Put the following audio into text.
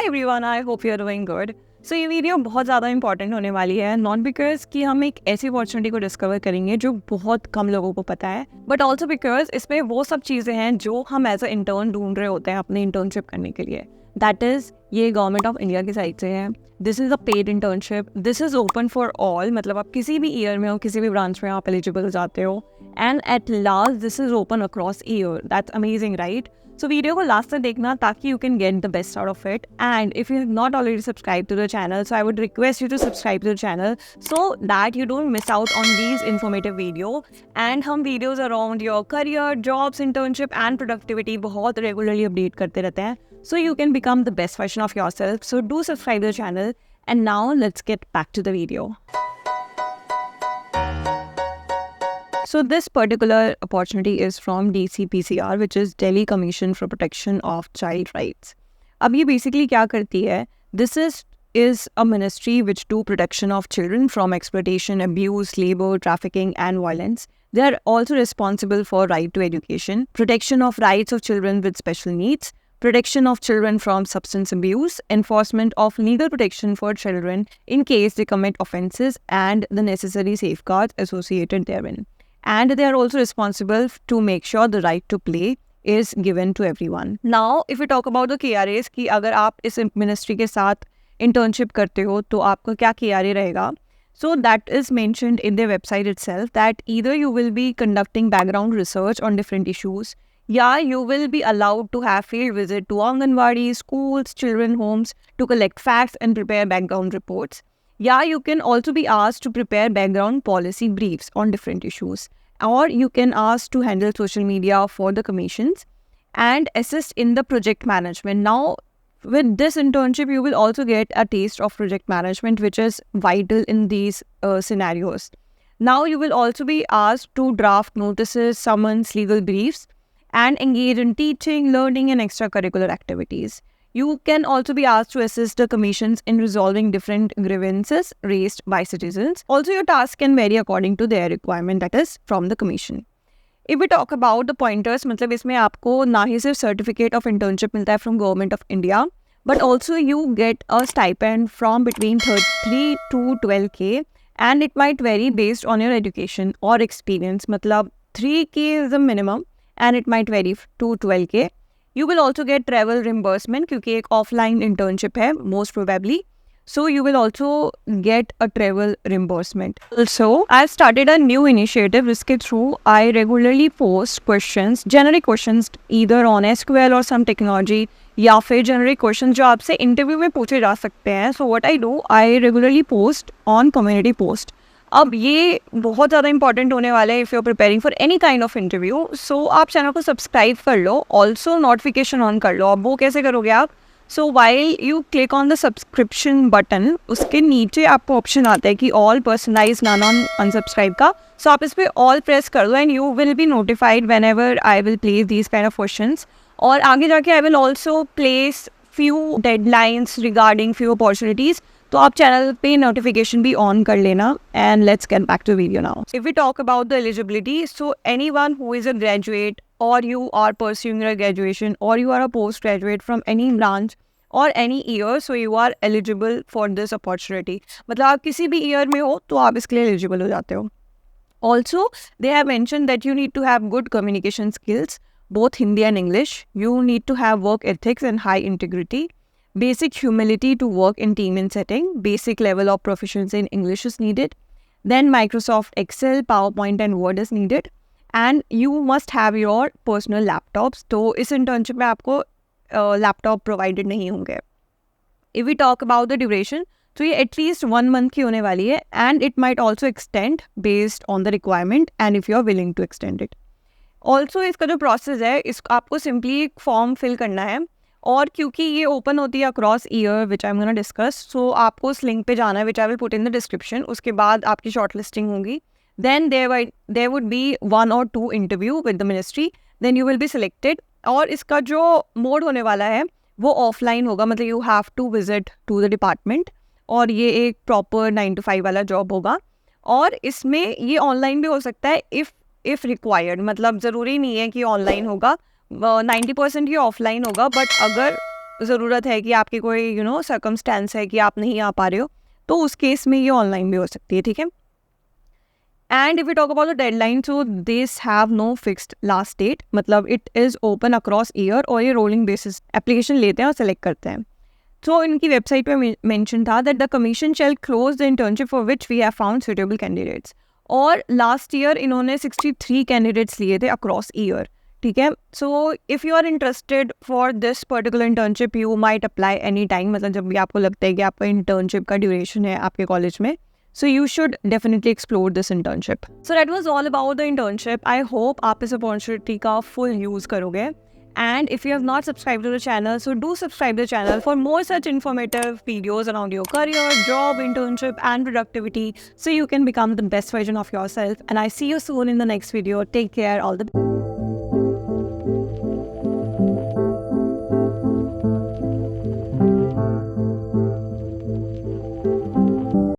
Everyone, I hope you are doing good. So ये video बहुत ज़्यादा इंपॉर्टेंट होने वाली है, नॉट बिकॉज कि हम एक ऐसी अपॉर्चुनिटी को डिस्कवर करेंगे जो बहुत कम लोगों को पता है, बट ऑल्सो बिकॉज इसमें वो सब चीज़ें हैं जो हम एज अ इंटर्न ढूंढ रहे होते हैं अपनी इंटर्नशिप करने के लिए। दैट इज़ ये गवर्नमेंट ऑफ इंडिया की साइड से है। This is a paid internship, this is open for all, मतलब आप किसी भी ईयर में हो, किसी भी ब्रांच में आप एलिजिबल हो जाते हो। And at last this is open across year. That's amazing, right? So video को लास्ट तक देखना ताकि you can get the best out of it. And if you have not already subscribed to the channel, so I would request you to subscribe to the channel so that you don't miss out on these informative video. And हम videos around your career, jobs, internship and productivity बहुत regularly update करते रहते हैं, so you can become the best version of yourself. So do subscribe to the channel. And now let's get back to the video. So this particular opportunity is from DCPCR, which is Delhi Commission for Protection of Child Rights. अब ये basically क्या करती है? This is a ministry which do protection of children from exploitation, abuse, labor, trafficking and violence. They are also responsible for right to education, protection of rights of children with special needs, protection of children from substance abuse, enforcement of legal protection for children in case they commit offences and the necessary safeguards associated therein. And they are also responsible to make sure the right to play is given to everyone. Now, if we talk about the KRAs, कि अगर आप इस ministry के साथ internship करते हो तो आपका क्या KRA रहेगा? So that is mentioned in their website itself that either you will be conducting background research on different issues, yeah, you will be allowed to have field visit to Anganwadi, schools, children homes to collect facts and prepare background reports. Yeah, you can also be asked to prepare background policy briefs on different issues, or you can ask to handle social media for the commissions and assist in the project management. Now, with this internship, you will also get a taste of project management, which is vital in these scenarios. Now, you will also be asked to draft notices, summons, legal briefs, and engage in teaching, learning, and extracurricular activities. You can also be asked to assist the commissions in resolving different grievances raised by citizens. Also, your task can vary according to their requirement, that is from the commission. If we talk about the pointers, मतलब इसमें आपको ना ही सिर्फ certificate of internship मिलता है from government of India, but also you get a stipend from between 3 to 12K and it might vary based on your education or experience. मतलब 3K is the minimum and it might vary to 12K. You will also get travel reimbursement क्योंकि एक offline internship है most probably. So you will also get a travel reimbursement. Also, I've started a new initiative जिसके through I regularly post questions, generic questions either on SQL or some technology या फिर generic questions जो आपसे interview में पूछे जा सकते हैं. So what I do, I regularly post on community post. अब ये बहुत ज़्यादा इंपॉर्टेंट होने वाला है if you are preparing for any kind of interview. So आप चैनल को सब्सक्राइब कर लो, ऑल्सो नोटिफिकेशन ऑन कर लो. अब वो कैसे करोगे आप? So while you click on the subscription button, उसके नीचे आपको ऑप्शन आता है कि all personalise none on unsubscribe का. सो आप इस पर ऑल प्रेस कर दो and you will be notified whenever I will place these kind of questions. और आगे जाके I will also place few deadlines regarding few opportunities, तो आप चैनल पे नोटिफिकेशन भी ऑन कर लेना. And let's get back to video now. If we talk about the eligibility, so anyone who is a graduate और you are pursuing your graduation और you are a post graduate from any branch और any year, so you are eligible for this opportunity. मतलब आप किसी भी year में हो तो आप इसके लिए एलिजिबल हो जाते हो. Also they have mention that you need to have good communication skills, both Hindi and English. You need to have work ethics and high integrity. Basic humility to work in team and setting. Basic level of proficiency in English is needed. Then Microsoft Excel, PowerPoint and Word is needed. And you must have your personal laptops. तो इस internship में आपको laptop provided नहीं होंगे. If we talk about the duration, तो ये at least 1 month की होने वाली है and it might also extend based on the requirement and if you are willing to extend it. Also इसका जो प्रोसेस है, इस आपको सिंपली एक फॉर्म फिल करना है और क्योंकि ये ओपन होती है across year which I am gonna discuss, so आपको उस लिंक पे जाना है which I will put in the description. उसके बाद आपकी शॉर्ट लिस्टिंग होगी. Then there would be 1 or 2 interview with the ministry, then you will be selected. और इसका जो मोड होने वाला है वो ऑफलाइन होगा, मतलब you have to visit to the department और ये एक प्रॉपर 9 to 5 वाला जॉब होगा. और इसमें ये ऑनलाइन भी हो सकता है इफ़ रिक्वायर्ड, मतलब ज़रूरी नहीं है कि ऑनलाइन होगा. 90% ये ऑफलाइन होगा, बट अगर ज़रूरत है कि आपकी कोई सर्कमस्टेंस है कि आप नहीं आ पा रहे हो, तो उस केस में ये ऑनलाइन भी हो सकती है, ठीक है। And if you talk about the deadline, so this have no fixed last date, मतलब it is open across year और ये रोलिंग बेसिस एप्लीकेशन लेते हैं और सेलेक्ट करते हैं। तो इनकी वेबसाइट पे मेंशन था that the commission shall close the internship for which we have found suitable candidates. और लास्ट ईयर इन्होंने 63 कैंडिडेट्स लिए थे अक्रॉस ईयर, ठीक है। So if you are interested for this particular internship you might apply any time, मतलब जब भी आपको लगता है कि आपका इंटर्नशिप का ड्यूरेशन है आपके कॉलेज में, so you should definitely explore this internship. So that was all about the internship. I hope आप इस opportunity का full use करोगे. And if you have not subscribed to the channel, so do subscribe the channel for more such informative videos around your career, job, internship and productivity, so you can become the best version of yourself. And I see you soon in the next video. Take care. All the